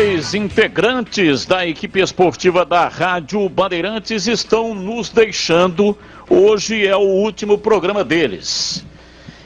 dois integrantes da equipe esportiva da Rádio Bandeirantes estão nos deixando. Hoje é o último programa deles.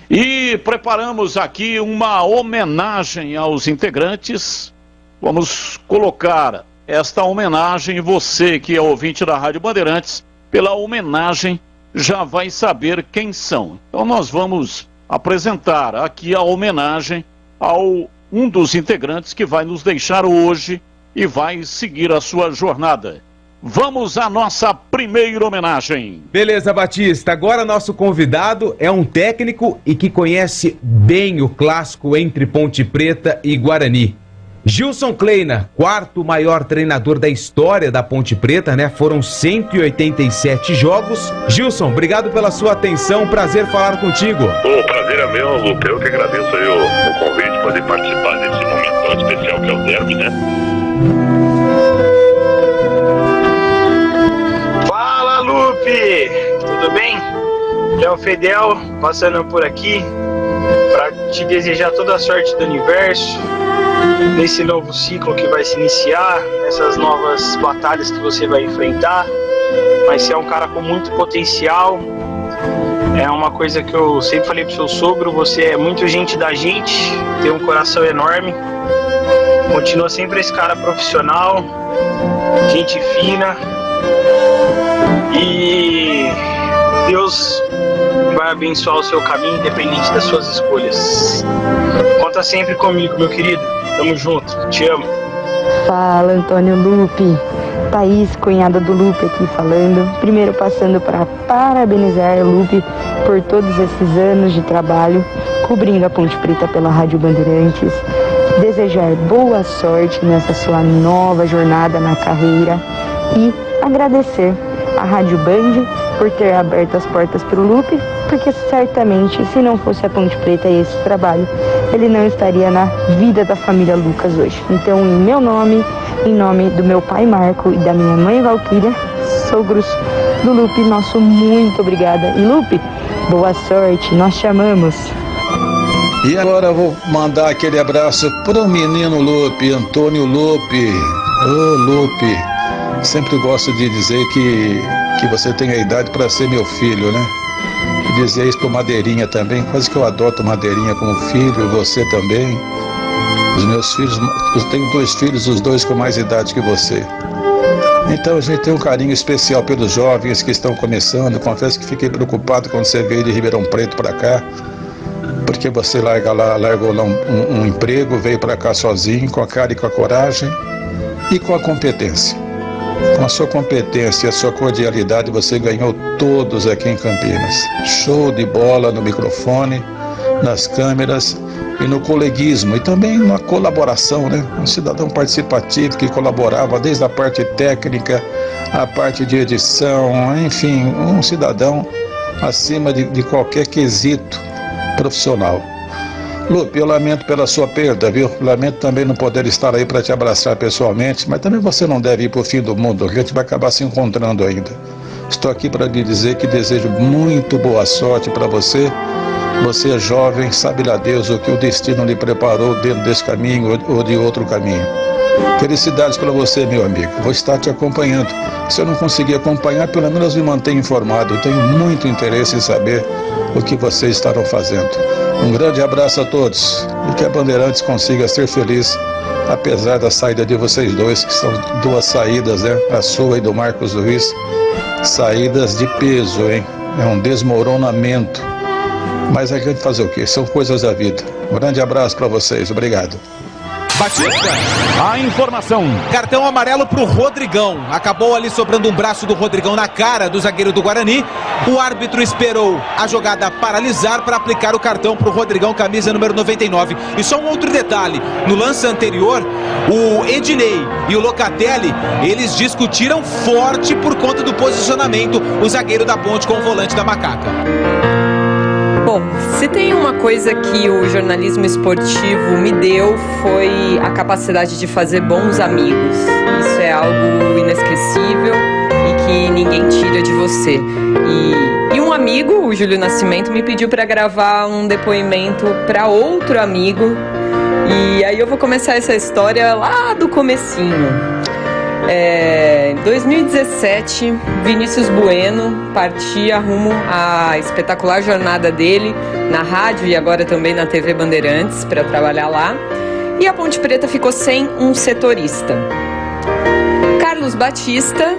E preparamos aqui uma homenagem aos integrantes. Vamos colocar esta homenagem, você que é ouvinte da Rádio Bandeirantes, pela homenagem já vai saber quem são. Então nós vamos apresentar aqui a homenagem ao um dos integrantes que vai nos deixar hoje e vai seguir a sua jornada. Vamos à nossa primeira homenagem. Beleza, Batista. Agora nosso convidado é um técnico e que conhece bem o clássico entre Ponte Preta e Guarani. Gilson Kleina, quarto maior treinador da história da Ponte Preta, né? Foram 187 jogos. Gilson, obrigado pela sua atenção, prazer falar contigo. O prazer é meu, Lupe. Eu que agradeço aí o convite de poder participar desse momento tão especial que é o derby, né? Fala, Lupe! Tudo bem? Léo Fedel, passando por aqui para te desejar toda a sorte do universo nesse novo ciclo que vai se iniciar, nessas novas batalhas que você vai enfrentar. Mas você é um cara com muito potencial. É uma coisa que eu sempre falei pro seu sogro, você é muito gente da gente, tem um coração enorme. Continua sempre esse cara profissional, gente fina. E Deus vai abençoar o seu caminho, independente das suas escolhas. Conta sempre comigo, meu querido. Tamo junto, te amo. Fala, Antônio Lupe. Thaís, cunhada do Lupe aqui falando. Primeiro passando para parabenizar o Lupe por todos esses anos de trabalho cobrindo a Ponte Preta pela Rádio Bandeirantes. Desejar boa sorte nessa sua nova jornada na carreira e agradecer a Rádio Band por ter aberto as portas para o Lupe, porque certamente, se não fosse a Ponte Preta e esse trabalho, ele não estaria na vida da família Lucas hoje. Então, em meu nome, em nome do meu pai Marco e da minha mãe Valquíria, sogros do Lupe, nosso muito obrigada. E Lupe, boa sorte, nós te amamos. E agora eu vou mandar aquele abraço pro menino Lupe, Antônio Lupe. Ô Lupe, sempre gosto de dizer que você tem a idade para ser meu filho, né? E dizer isso pro Madeirinha também, quase que eu adoto Madeirinha como filho, você também. Os meus filhos, eu tenho 2 filhos, os 2 com mais idade que você. Então a gente tem um carinho especial pelos jovens que estão começando. Confesso que fiquei preocupado quando você veio de Ribeirão Preto para cá, porque você largou lá um emprego, veio para cá sozinho, com a cara e com a coragem e com a competência. Com a sua competência e a sua cordialidade, você ganhou todos aqui em Campinas. Show de bola no microfone, nas câmeras e no coleguismo e também na colaboração, né? Um cidadão participativo que colaborava desde a parte técnica, a parte de edição, enfim, um cidadão acima de qualquer quesito profissional. Lupe, eu lamento pela sua perda, viu? Lamento também não poder estar aí para te abraçar pessoalmente, mas também você não deve ir para o fim do mundo, a gente vai acabar se encontrando ainda. Estou aqui para lhe dizer que desejo muito boa sorte para você. Você é jovem, sabe lá Deus o que o destino lhe preparou dentro desse caminho ou de outro caminho. Felicidades para você, meu amigo. Vou estar te acompanhando. Se eu não conseguir acompanhar, pelo menos me mantenha informado. Eu tenho muito interesse em saber o que vocês estarão fazendo. Um grande abraço a todos e que a Bandeirantes consiga ser feliz, apesar da saída de vocês dois, que são 2 saídas, né? A sua e do Marcos Luiz, saídas de peso, hein? É um desmoronamento. Mas a gente fazer o quê? São coisas da vida. Um grande abraço para vocês. Obrigado. Batista, A informação. cartão amarelo pro Rodrigão. Acabou ali sobrando um braço do Rodrigão na cara do zagueiro do Guarani. O árbitro esperou a jogada paralisar para aplicar o cartão pro Rodrigão, camisa número 99. E só um outro detalhe, no lance anterior, o Ednei e o Locatelli, eles discutiram forte por conta do posicionamento, o zagueiro da Ponte com o volante da Macaca. Bom, se tem uma coisa que o jornalismo esportivo me deu, foi a capacidade de fazer bons amigos. Isso é algo inesquecível e que ninguém tira de você. E um amigo, o Júlio Nascimento, me pediu para gravar um depoimento para outro amigo E aí eu vou começar essa história lá do comecinho. Em 2017, Vinícius Bueno partia rumo à espetacular jornada dele na rádio e agora também na TV Bandeirantes para trabalhar lá. E a Ponte Preta ficou sem um setorista. Carlos Batista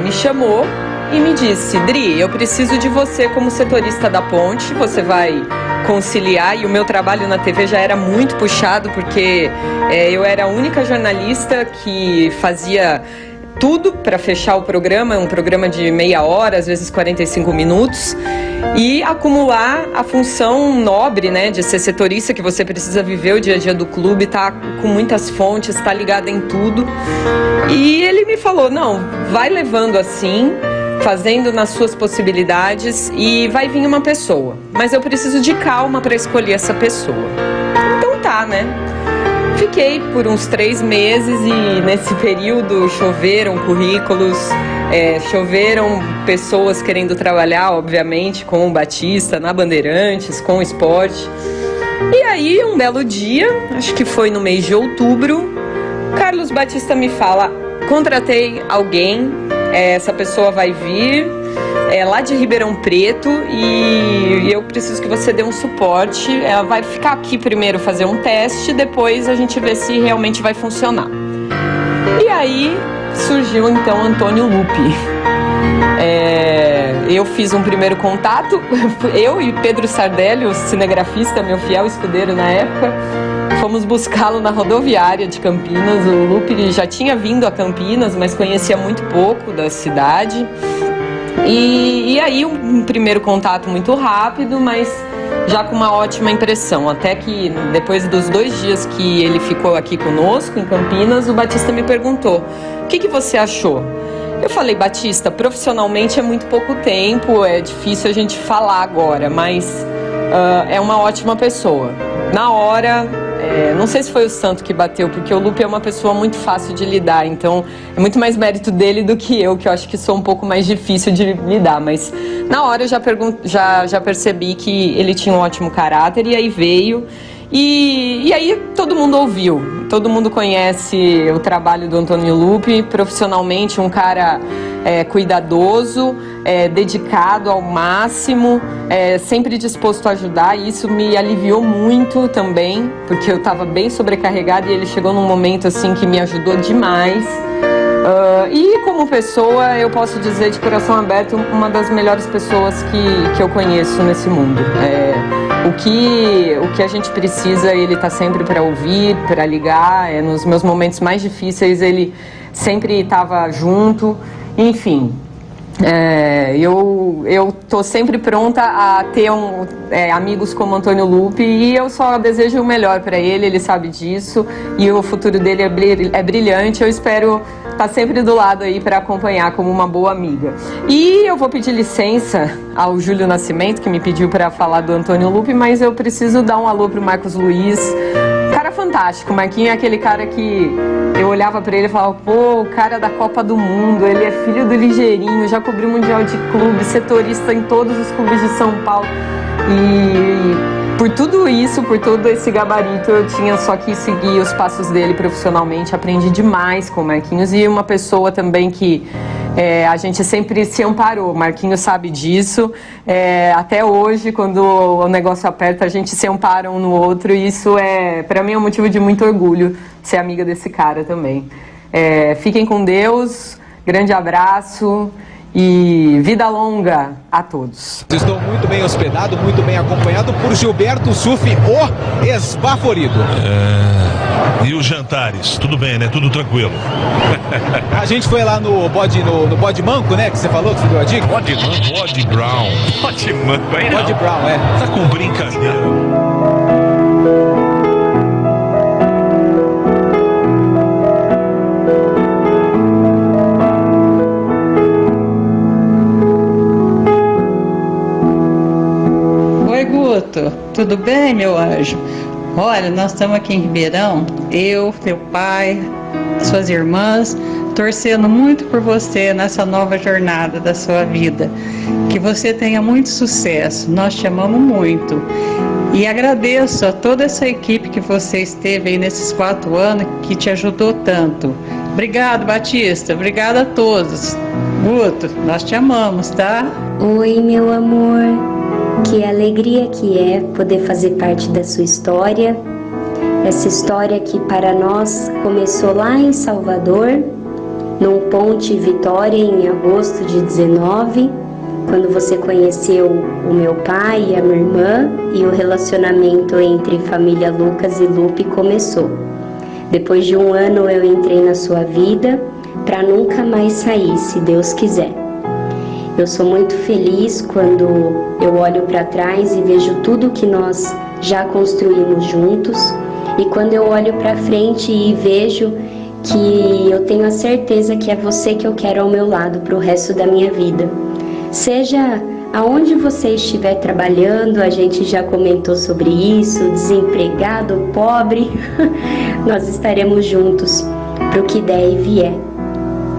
me chamou e me disse: Dri, eu preciso de você como setorista da Ponte, você vai conciliar. E o meu trabalho na TV já era muito puxado, porque eu era a única jornalista que fazia tudo para fechar o programa, um programa de meia hora, às vezes 45 minutos, e acumular a função nobre, né, de ser setorista, que você precisa viver o dia a dia do clube, tá com muitas fontes, tá ligado em tudo. E ele me falou: não, vai levando assim, fazendo nas suas possibilidades, e vai vir uma pessoa, mas eu preciso de calma para escolher essa pessoa. Então tá, né? Fiquei por uns 3 meses e nesse período choveram currículos, choveram pessoas querendo trabalhar, obviamente, com o Batista, na Bandeirantes, com o esporte. E aí, um belo dia, acho que foi no mês de outubro, Carlos Batista me fala: contratei alguém, essa pessoa vai vir lá de Ribeirão Preto e eu preciso que você dê um suporte. Ela vai ficar aqui primeiro fazer um teste, depois a gente vê se realmente vai funcionar. E aí surgiu então Antônio Lupi. Eu fiz um primeiro contato, eu e Pedro Sardelli, o cinegrafista, meu fiel escudeiro na época, fomos buscá-lo na rodoviária de Campinas. O Lupi já tinha vindo a Campinas, mas conhecia muito pouco da cidade. E aí um primeiro contato muito rápido, mas já com uma ótima impressão. Até que depois dos 2 dias que ele ficou aqui conosco em Campinas, o Batista me perguntou: o que você achou? Eu falei: Batista, profissionalmente é muito pouco tempo, é difícil a gente falar agora, mas é uma ótima pessoa. Na hora, não sei se foi o santo que bateu, porque o Lupi é uma pessoa muito fácil de lidar, então é muito mais mérito dele do que eu acho que sou um pouco mais difícil de lidar, mas na hora eu já percebi que ele tinha um ótimo caráter, e aí veio, e aí todo mundo ouviu, todo mundo conhece o trabalho do Antônio Lupi, profissionalmente um cara cuidadoso, dedicado ao máximo, sempre disposto a ajudar, e isso me aliviou muito também, porque eu estava bem sobrecarregada e ele chegou num momento assim que me ajudou demais. E como pessoa, eu posso dizer de coração aberto, uma das melhores pessoas que eu conheço nesse mundo. O que a gente precisa, ele tá sempre para ouvir, para ligar. Nos meus momentos mais difíceis, ele sempre estava junto. Enfim, eu tô sempre pronta a ter amigos como Antônio Lupi, e eu só desejo o melhor para ele, ele sabe disso, e o futuro dele é brilhante. Eu espero estar sempre do lado aí para acompanhar como uma boa amiga. E eu vou pedir licença ao Júlio Nascimento, que me pediu para falar do Antônio Lupi, mas eu preciso dar um alô pro Marcos Luiz. Cara fantástico, o Marquinhos é aquele cara que eu olhava pra ele e falava: pô, o cara da Copa do Mundo, ele é filho do Ligeirinho, já cobriu Mundial de Clube, setorista em todos os clubes de São Paulo. E por tudo isso, por todo esse gabarito, eu tinha só que seguir os passos dele profissionalmente. Aprendi demais com o Marquinhos, e uma pessoa também que a gente sempre se amparou. O Marquinhos sabe disso. Até hoje, quando o negócio aperta, a gente se ampara um no outro, e isso para mim é um motivo de muito orgulho ser amiga desse cara também. Fiquem com Deus, grande abraço e vida longa a todos. Estou muito bem hospedado, muito bem acompanhado por Gilberto Sufi, o esbaforido. E os jantares? Tudo bem, né? Tudo tranquilo. A gente foi lá no bode manco, né? Que você falou, que você deu a dica? Bode manco, Bode Brown. Bode manco, aí não. Bode Brown, Tá com brincadeira. Tudo bem, meu anjo? Olha, nós estamos aqui em Ribeirão, eu, teu pai, suas irmãs, torcendo muito por você nessa nova jornada da sua vida. Que você tenha muito sucesso, nós te amamos muito. E agradeço a toda essa equipe que você esteve aí nesses 4 anos, que te ajudou tanto. Obrigado, Batista. Obrigada a todos. Guto, nós te amamos, tá? Oi, meu amor. Que alegria que é poder fazer parte da sua história. Essa história que para nós começou lá em Salvador, num Ponte Vitória, em agosto de 19, quando você conheceu o meu pai e a minha irmã, e o relacionamento entre família Lucas e Lupe começou. Depois de 1 ano eu entrei na sua vida para nunca mais sair, se Deus quiser. Eu sou muito feliz quando eu olho para trás e vejo tudo que nós já construímos juntos, e quando eu olho para frente e vejo que eu tenho a certeza que é você que eu quero ao meu lado para o resto da minha vida. Seja aonde você estiver trabalhando, a gente já comentou sobre isso, desempregado ou pobre, nós estaremos juntos para o que der e vier.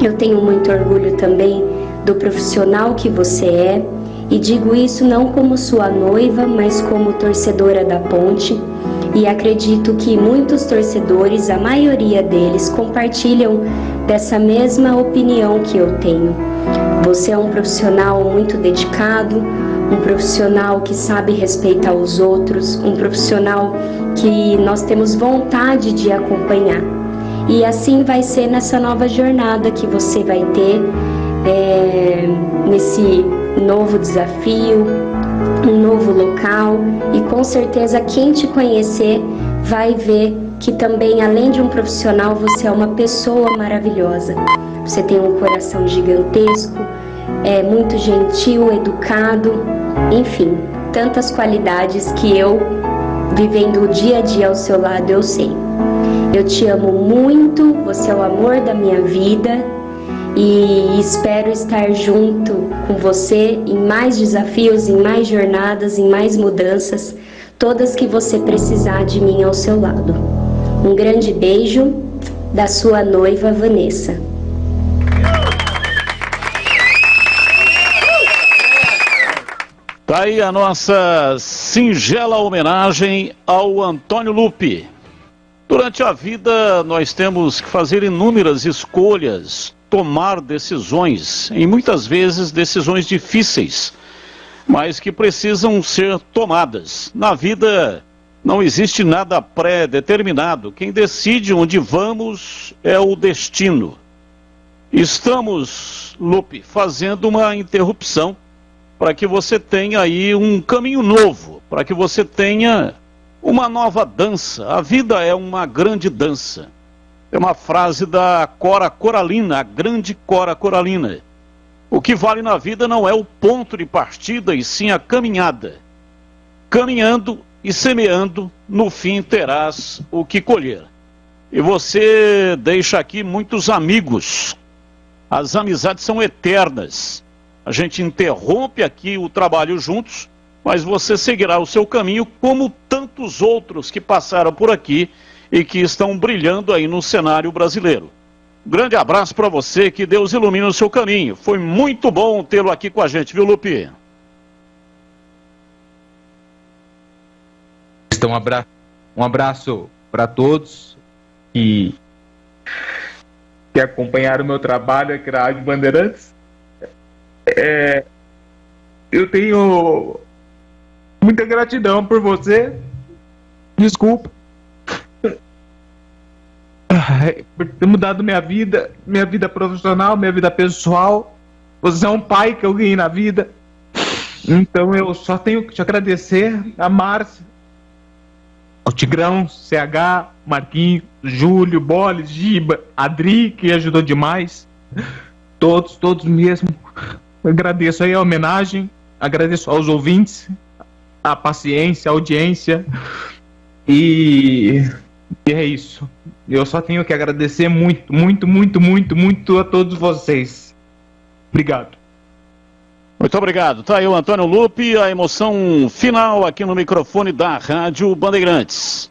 Eu tenho muito orgulho também do profissional que você é, e digo isso não como sua noiva, mas como torcedora da Ponte, e acredito que muitos torcedores, a maioria deles, compartilham dessa mesma opinião que eu tenho. Você é um profissional muito dedicado, um profissional que sabe respeitar os outros, um profissional que nós temos vontade de acompanhar. E assim vai ser nessa nova jornada que você vai ter, nesse novo desafio, um novo local, e com certeza quem te conhecer vai ver que também, além de um profissional, você é uma pessoa maravilhosa. Você tem um coração gigantesco, é muito gentil, educado, enfim, tantas qualidades que eu, vivendo o dia a dia ao seu lado, eu sei. Eu te amo muito, você é o amor da minha vida, e espero estar junto com você em mais desafios, em mais jornadas, em mais mudanças, todas que você precisar de mim ao seu lado. Um grande beijo da sua noiva Vanessa. Tá aí a nossa singela homenagem ao Antônio Lupi. Durante a vida nós temos que fazer inúmeras escolhas, tomar decisões, e muitas vezes decisões difíceis, mas que precisam ser tomadas. Na vida não existe nada pré-determinado. Quem decide onde vamos é o destino. Estamos, Lupe, fazendo uma interrupção para que você tenha aí um caminho novo, para que você tenha uma nova dança. A vida é uma grande dança. É uma frase da Cora Coralina, a grande Cora Coralina. O que vale na vida não é o ponto de partida, e sim a caminhada. Caminhando e semeando, no fim terás o que colher. E você deixa aqui muitos amigos. As amizades são eternas. A gente interrompe aqui o trabalho juntos, mas você seguirá o seu caminho como tantos outros que passaram por aqui e que estão brilhando aí no cenário brasileiro. Um grande abraço para você, que Deus ilumine o seu caminho. Foi muito bom tê-lo aqui com a gente, viu, Lupi? Então, um abraço para todos que acompanharam o meu trabalho aqui na Rádio Bandeirantes. Eu tenho muita gratidão por você. Desculpa por ter mudado minha vida profissional, minha vida pessoal. Você é um pai que eu ganhei na vida. Então eu só tenho que te agradecer, a Márcia, ao Tigrão, CH, Marquinhos, Júlio, Boles, Giba, Adri, que ajudou demais. Todos mesmo. Eu agradeço aí a homenagem, agradeço aos ouvintes, a paciência, a audiência, e é isso. Eu só tenho que agradecer muito a todos vocês. Obrigado. Muito obrigado. Tá aí o Antônio Lupi, a emoção final aqui no microfone da Rádio Bandeirantes.